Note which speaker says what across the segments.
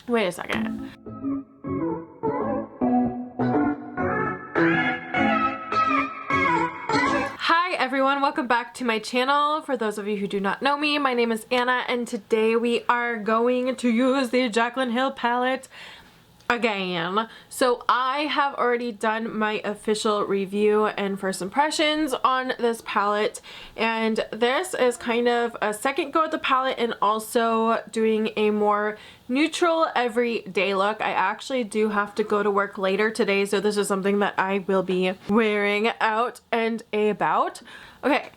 Speaker 1: Wait a second. Hi everyone, welcome back to my channel. For those of you who do not know me, my name is Anna and today we are going to use the Jaclyn Hill palette again. So I have already done my official review and first impressions on this palette, and this is kind of a second go at the palette and also doing a more neutral everyday look. I actually do have to go to work later today, so this is something that I will be wearing out and about. Okay.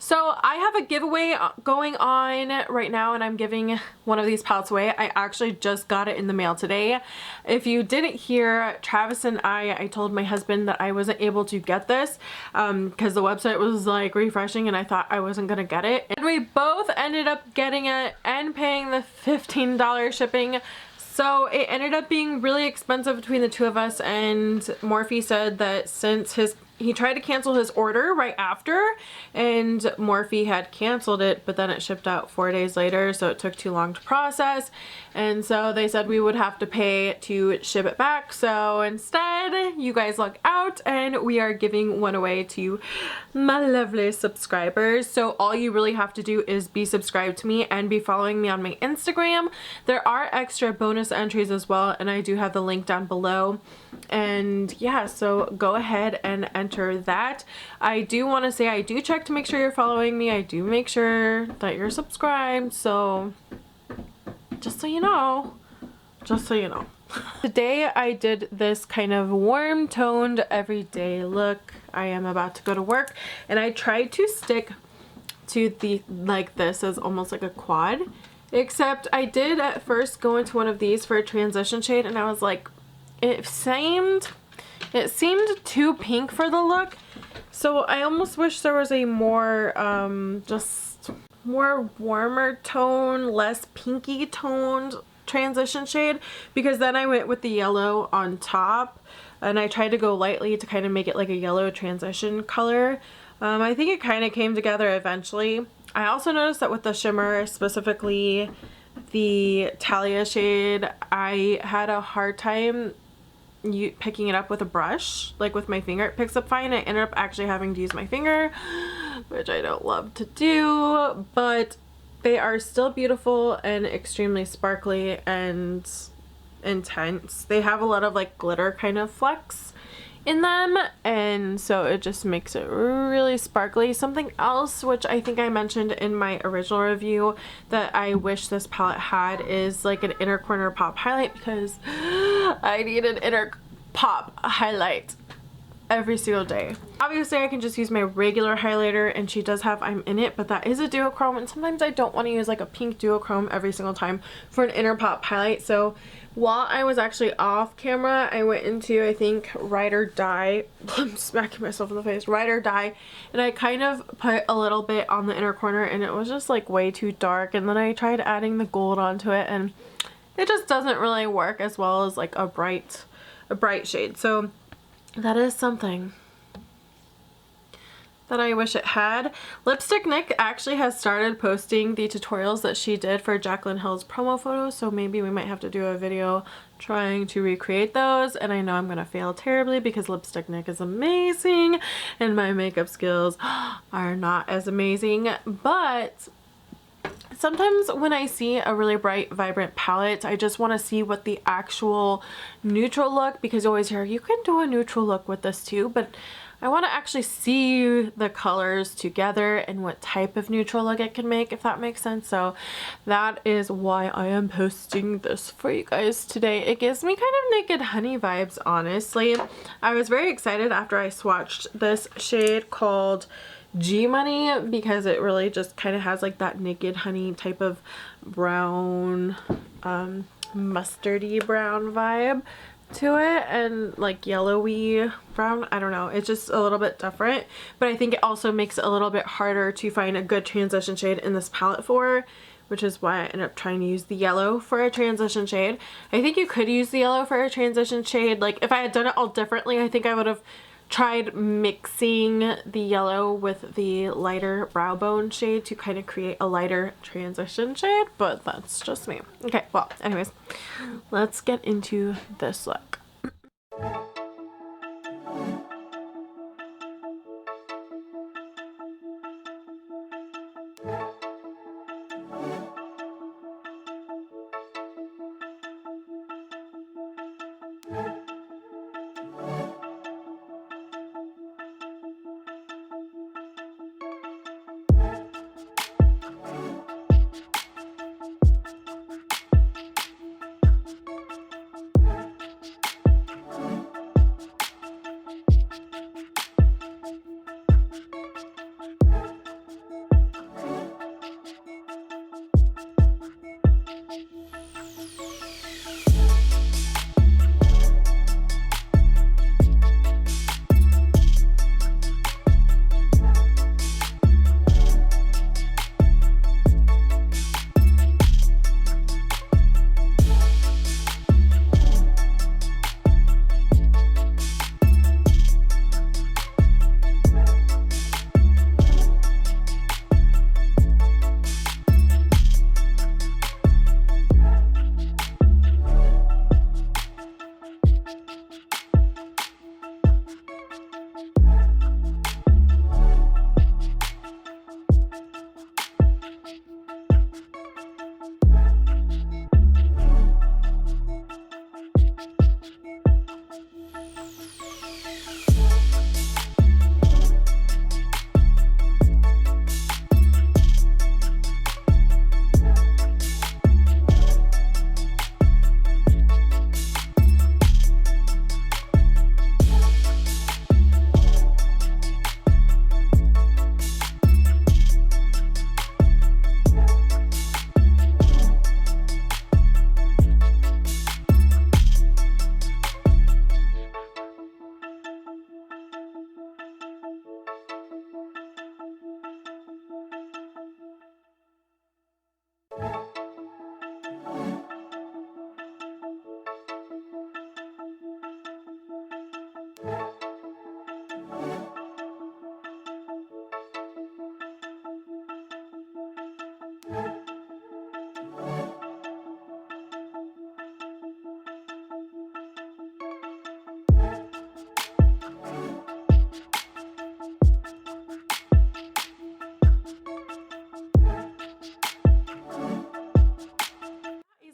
Speaker 1: So I have a giveaway going on right now and I'm giving one of these palettes away. I actually just got it in the mail today. If you didn't hear, Travis and I told my husband that I wasn't able to get this because the website was like refreshing and I thought I wasn't gonna get it. And we both ended up getting it and paying the $15 shipping. So it ended up being really expensive between the two of us, and Morphe said that since he tried to cancel his order right after and Morphe had canceled it, but then it shipped out 4 days later, so it took too long to process, and so they said we would have to pay to ship it back. So instead, you guys luck out and we are giving one away to my lovely subscribers. So all you really have to do is be subscribed to me and be following me on my Instagram. There are extra bonus entries as well, and I do have the link down below. And yeah, so go ahead and enter that. I do want to say I do check to make sure you're following me. I do make sure that you're subscribed, so just so you know. Today I did this kind of warm toned everyday look. I am about to go to work and I tried to stick to the like this as almost like a quad, except I did at first go into one of these for a transition shade and I was like, it seemed too pink for the look, so I almost wish there was a more just more warmer tone, less pinky toned transition shade, because then I went with the yellow on top and I tried to go lightly to kind of make it like a yellow transition color. I think it kind of came together eventually. I also noticed that with the shimmer, specifically the Talia shade, I had a hard time picking it up with a brush. Like with my finger it picks up fine. I ended up actually having to use my finger, which I don't love to do, but they are still beautiful and extremely sparkly and intense. They have a lot of like glitter kind of flecks in them, and so it just makes it really sparkly. Something else which I think I mentioned in my original review that I wish this palette had is like an inner corner pop highlight, because I need an inner pop highlight every single day. Obviously I can just use my regular highlighter and she does have I'm in it, but that is a duochrome and sometimes I don't want to use like a pink duochrome every single time for an inner pop highlight. So while I was actually off camera, I went into, I think, Ride or Die. I'm smacking myself in the face. Ride or Die. And I kind of put a little bit on the inner corner and it was just like way too dark. And then I tried adding the gold onto it and it just doesn't really work as well as like a bright shade. So that is something that I wish it had. Lipstick Nick actually has started posting the tutorials that she did for Jaclyn Hill's promo photos, so maybe we might have to do a video trying to recreate those, and I know I'm gonna fail terribly because Lipstick Nick is amazing and my makeup skills are not as amazing. But sometimes when I see a really bright, vibrant palette, I just want to see what the actual neutral look, because you always hear you can do a neutral look with this too, but I want to actually see the colors together and what type of neutral look it can make, if that makes sense. So that is why I am posting this for you guys today. It gives me kind of Naked Honey vibes, honestly. I was very excited after I swatched this shade called G Money because it really just kind of has like that Naked Honey type of brown, mustardy brown vibe to it, and like yellowy brown. I don't know, it's just a little bit different, but I think it also makes it a little bit harder to find a good transition shade in this palette for, which is why I ended up trying to use the yellow for a transition shade. I think you could use the yellow for a transition shade. Like if I had done it all differently, I think I would have tried mixing the yellow with the lighter brow bone shade to kind of create a lighter transition shade, but that's just me. Okay, well, anyways, let's get into this look.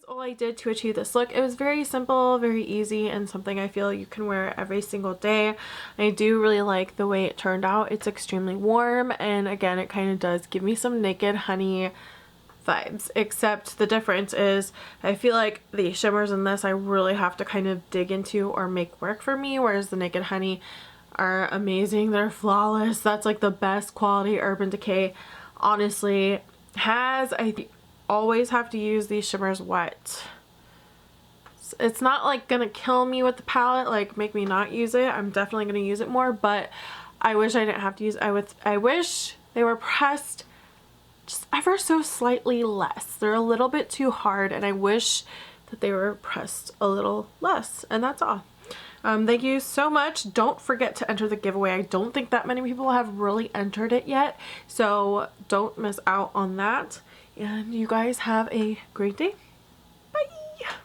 Speaker 1: All I did to achieve this look. It was very simple, very easy, and something I feel you can wear every single day. I do really like the way it turned out. It's extremely warm, and again, it kind of does give me some Naked Honey vibes, except the difference is I feel like the shimmers in this I really have to kind of dig into or make work for me, whereas the Naked Honey are amazing. They're flawless. That's like the best quality Urban Decay honestly has. I always have to use these shimmers wet. It's not like gonna kill me with the palette, like make me not use it. I'm definitely gonna use it more, but I wish I didn't have to use it. I wish they were pressed just ever so slightly less. They're a little bit too hard, and I wish that they were pressed a little less, and that's all. Thank you so much. Don't forget to enter the giveaway. I don't think that many people have really entered it yet, so don't miss out on that. And you guys have a great day. Bye!